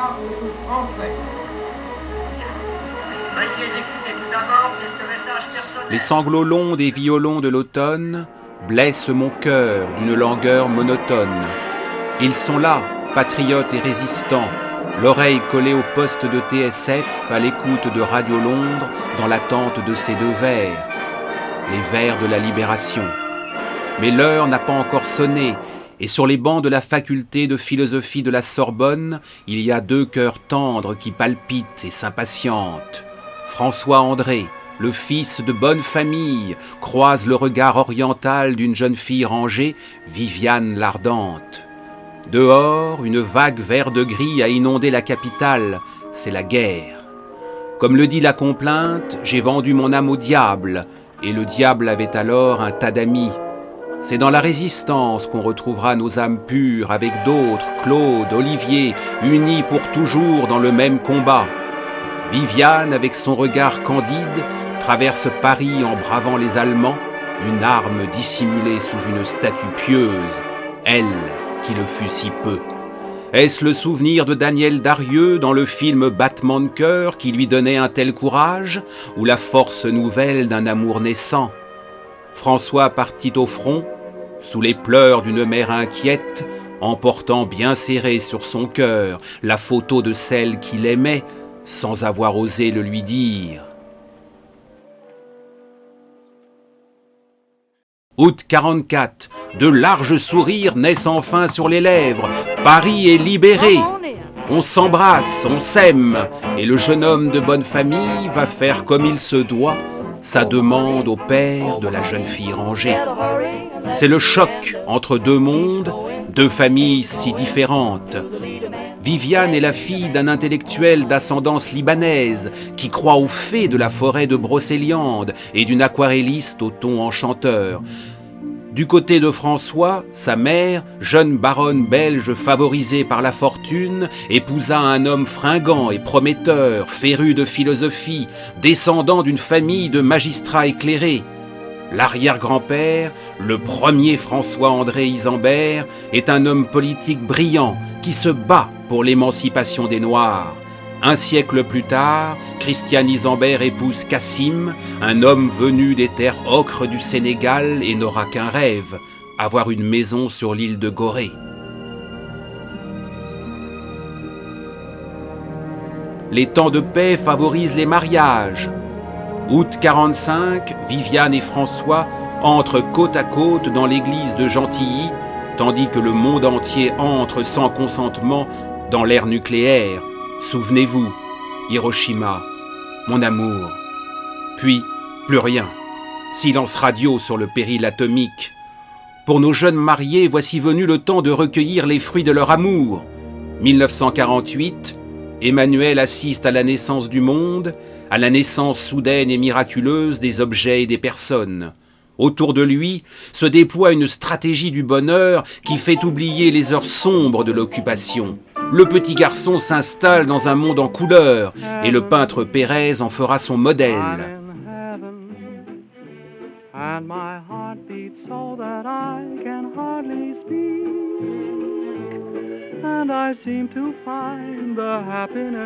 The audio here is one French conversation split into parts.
soir au tout français. Veuillez écouter tout d'abord quelques messages personnels. Les sanglots longs des violons de l'automne blessent mon cœur d'une langueur monotone. Ils sont là, patriotes et résistants, l'oreille collée au poste de TSF, à l'écoute de Radio Londres, dans l'attente de ces deux vers, les vers de la libération. Mais l'heure n'a pas encore sonné, et sur les bancs de la faculté de philosophie de la Sorbonne, il y a deux cœurs tendres qui palpitent et s'impatientent. François André, le fils de bonne famille, croise le regard oriental d'une jeune fille rangée, Viviane l'Ardente. Dehors, une vague vert-de-gris a inondé la capitale, c'est la guerre. Comme le dit la complainte, j'ai vendu mon âme au diable, et le diable avait alors un tas d'amis. C'est dans la résistance qu'on retrouvera nos âmes pures avec d'autres, Claude, Olivier, unis pour toujours dans le même combat. Viviane, avec son regard candide, traverse Paris en bravant les Allemands, une arme dissimulée sous une statue pieuse, elle qui le fut si peu. Est-ce le souvenir de Daniel Darieux dans le film Battement de cœur qui lui donnait un tel courage, ou la force nouvelle d'un amour naissant? François partit au front, sous les pleurs d'une mère inquiète, emportant bien serré sur son cœur la photo de celle qu'il aimait, sans avoir osé le lui dire. Août 44, de larges sourires naissent enfin sur les lèvres. Paris est libéré. On s'embrasse, on s'aime, et le jeune homme de bonne famille va faire comme il se doit sa demande au père de la jeune fille rangée. C'est le choc entre deux mondes, deux familles si différentes. Viviane est la fille d'un intellectuel d'ascendance libanaise qui croit aux fées de la forêt de Brocéliande et d'une aquarelliste au ton enchanteur. Du côté de François, sa mère, jeune baronne belge favorisée par la fortune, épousa un homme fringant et prometteur, féru de philosophie, descendant d'une famille de magistrats éclairés. L'arrière-grand-père, le premier François-André Isambert, est un homme politique brillant qui se bat pour l'émancipation des Noirs. Un siècle plus tard, Christiane Isambert épouse Cassim, un homme venu des terres ocres du Sénégal et n'aura qu'un rêve, avoir une maison sur l'île de Gorée. Les temps de paix favorisent les mariages. Août 45, Viviane et François entrent côte à côte dans l'église de Gentilly, tandis que le monde entier entre sans consentement dans l'ère nucléaire. Souvenez-vous, Hiroshima, mon amour. Puis, plus rien. Silence radio sur le péril atomique. Pour nos jeunes mariés, voici venu le temps de recueillir les fruits de leur amour. 1948, Emmanuel assiste à la naissance du monde, à la naissance soudaine et miraculeuse des objets et des personnes. Autour de lui se déploie une stratégie du bonheur qui fait oublier les heures sombres de l'occupation. Le petit garçon s'installe dans un monde en couleurs et le peintre Pérez en fera son modèle.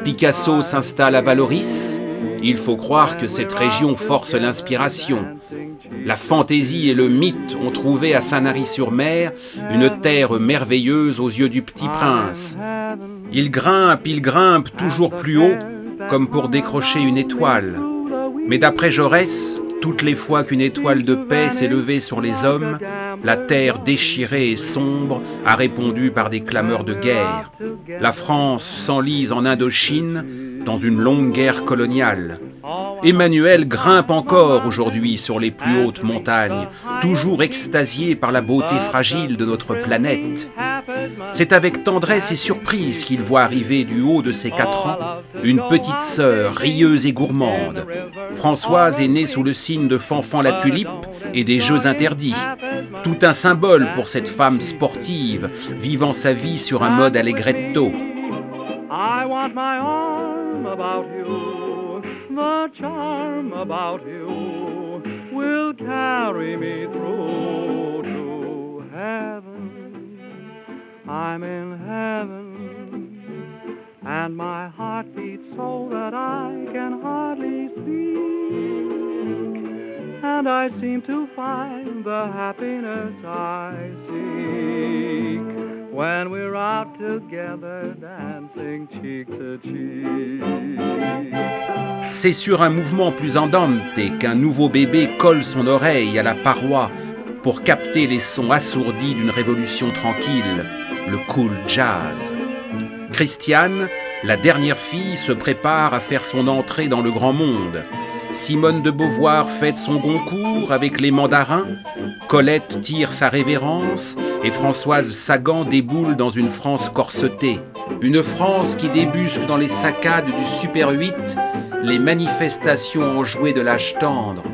Picasso s'installe à Vallauris. Il faut croire que cette région force l'inspiration. La fantaisie et le mythe ont trouvé à Sanary-sur-Mer une terre merveilleuse aux yeux du petit prince. Il grimpe toujours plus haut, comme pour décrocher une étoile. Mais d'après Jaurès, toutes les fois qu'une étoile de paix s'est levée sur les hommes, la terre déchirée et sombre a répondu par des clameurs de guerre. La France s'enlise en Indochine dans une longue guerre coloniale. Emmanuel grimpe encore aujourd'hui sur les plus hautes montagnes, toujours extasié par la beauté fragile de notre planète. C'est avec tendresse et surprise qu'il voit arriver du haut de ses 4 ans une petite sœur rieuse et gourmande. Françoise est née sous le signe de Fanfan la Tulipe et des Jeux interdits. Tout un symbole pour cette femme sportive, vivant sa vie sur un mode allegretto. The charm about you will carry me through to heaven. I'm in heaven and my heart beats so that I can hardly speak, and I seem to find the happiness I seek when we're out together dancing cheek to cheek. C'est sur un mouvement plus andante qu'un nouveau bébé colle son oreille à la paroi pour capter les sons assourdis d'une révolution tranquille, le cool jazz. Christiane, la dernière fille, se prépare à faire son entrée dans le grand monde. Simone de Beauvoir fête son Goncourt avec les mandarins, Colette tire sa révérence et Françoise Sagan déboule dans une France corsetée. Une France qui débusque dans les saccades du Super 8, les manifestations enjouées de l'âge tendre.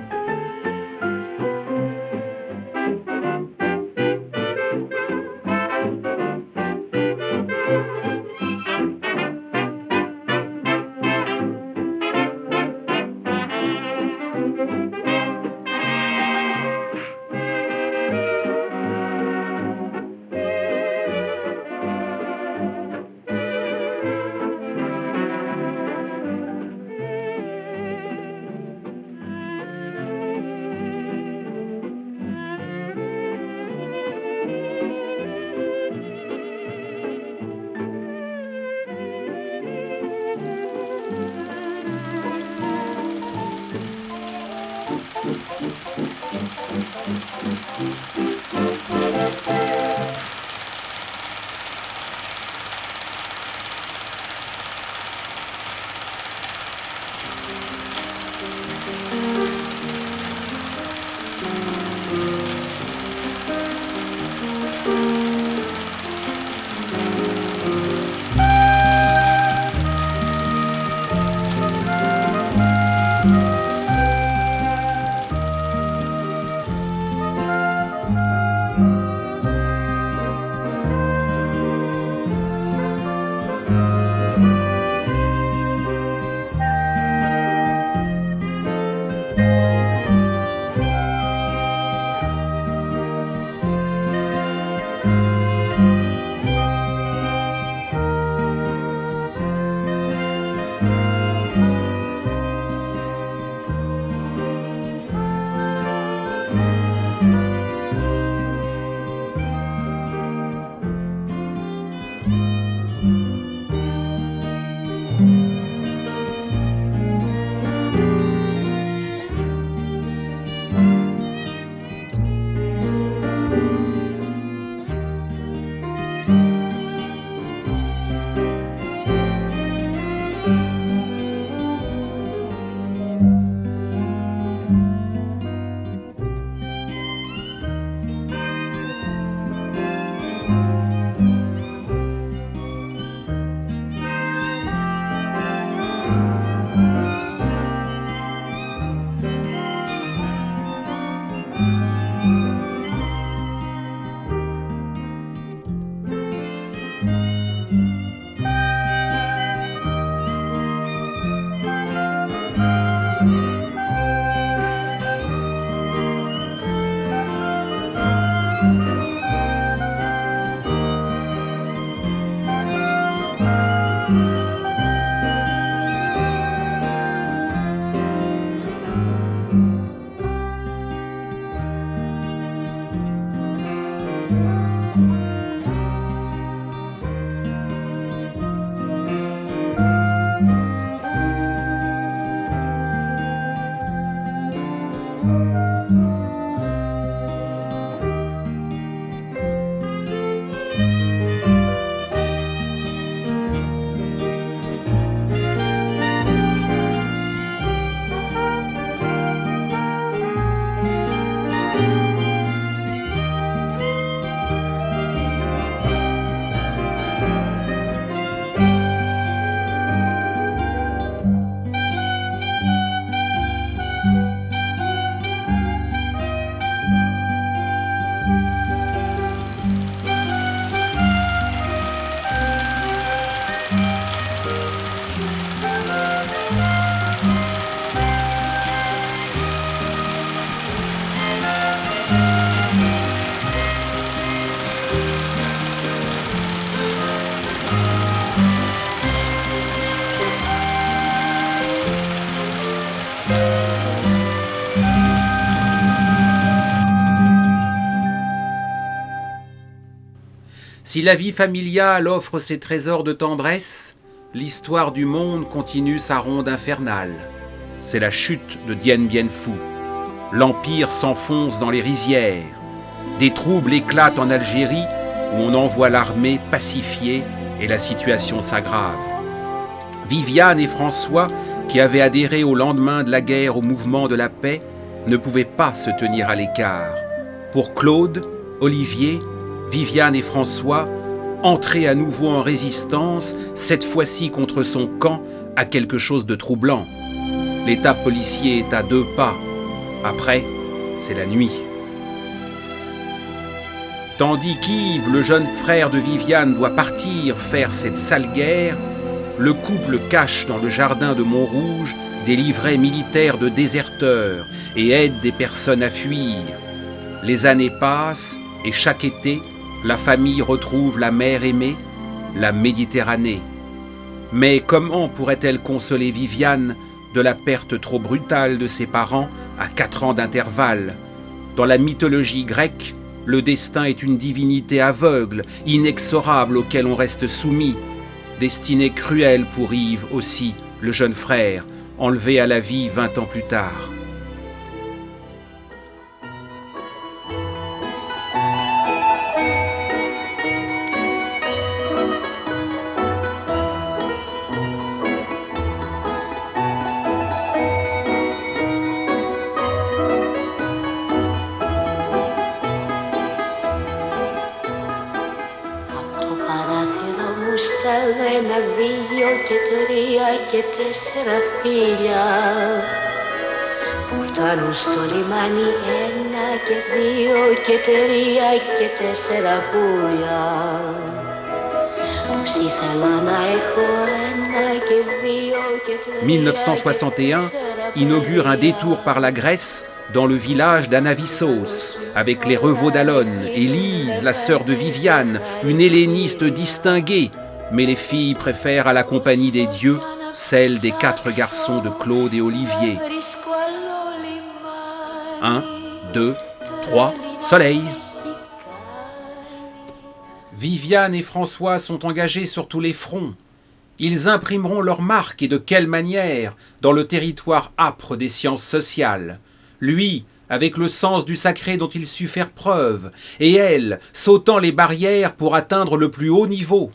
Si la vie familiale offre ses trésors de tendresse, l'histoire du monde continue sa ronde infernale. C'est la chute de Dien Bien Phu. L'Empire s'enfonce dans les rizières. Des troubles éclatent en Algérie où on envoie l'armée pacifiée et la situation s'aggrave. Viviane et François, qui avaient adhéré au lendemain de la guerre au mouvement de la paix, ne pouvaient pas se tenir à l'écart. Pour Claude, Olivier, Viviane et François, entrer à nouveau en résistance, cette fois-ci contre son camp, a quelque chose de troublant. L'état policier est à 2 pas. Après, c'est la nuit. Tandis qu'Yves, le jeune frère de Viviane, doit partir faire cette sale guerre, le couple cache dans le jardin de Montrouge des livrets militaires de déserteurs et aide des personnes à fuir. Les années passent et chaque été, la famille retrouve la mer aimée, la Méditerranée. Mais comment pourrait-elle consoler Viviane de la perte trop brutale de ses parents à 4 ans d'intervalle? Dans la mythologie grecque, le destin est une divinité aveugle, inexorable auquel on reste soumis. Destinée cruelle pour Yves aussi, le jeune frère, enlevé à la vie 20 ans plus tard. Ένα, 2 και 3 και 4 φίλια που φτάνουν στο λιμάνι, 1 και 2 και 3 και 4 πουλιά. Πως ήθελα να έχω 1 και 2 και 3. 1961 inaugure un détour par la Grèce dans le village d'Anavissos, avec les revaux d'Alonne, Élise, la sœur de Viviane, une helléniste distinguée. Mais les filles préfèrent à la compagnie des dieux celle des 4 garçons de Claude et Olivier. 1, 2, 3, soleil. Viviane et François sont engagés sur tous les fronts. Ils imprimeront leur marque, et de quelle manière, dans le territoire âpre des sciences sociales. Lui, avec le sens du sacré dont il sut faire preuve, et elle, sautant les barrières pour atteindre le plus haut niveau.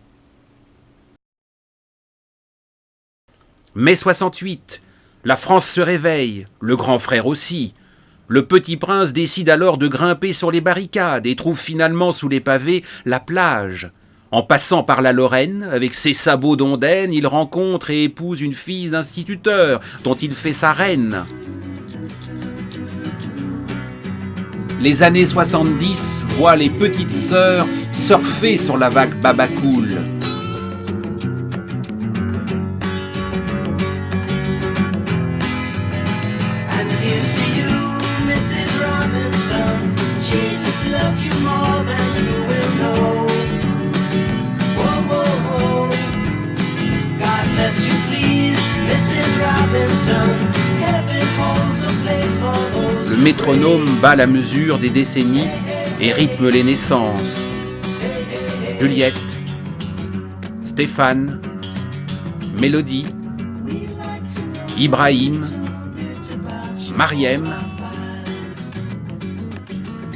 Mai 68, la France se réveille, le grand frère aussi. Le petit prince décide alors de grimper sur les barricades et trouve finalement sous les pavés la plage. En passant par la Lorraine, avec ses sabots d'ondaine, il rencontre et épouse une fille d'instituteur dont il fait sa reine. Les années 70 voient les petites sœurs surfer sur la vague Babacool. Le métronome bat la mesure des décennies et rythme les naissances. Juliette, Stéphane, Mélodie, Ibrahim, Mariem.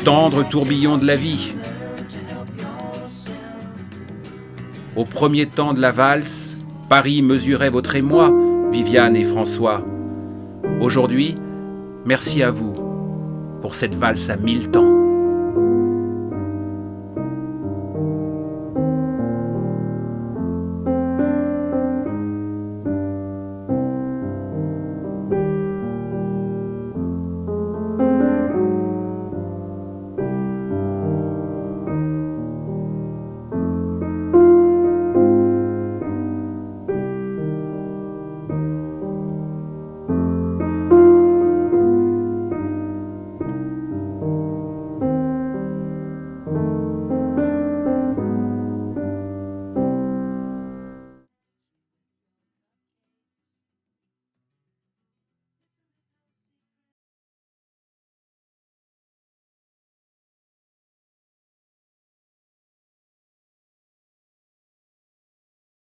Tendre tourbillon de la vie. Au premier temps de la valse, Paris mesurait votre émoi, Viviane et François. Aujourd'hui, merci à vous pour cette valse à 1000 temps.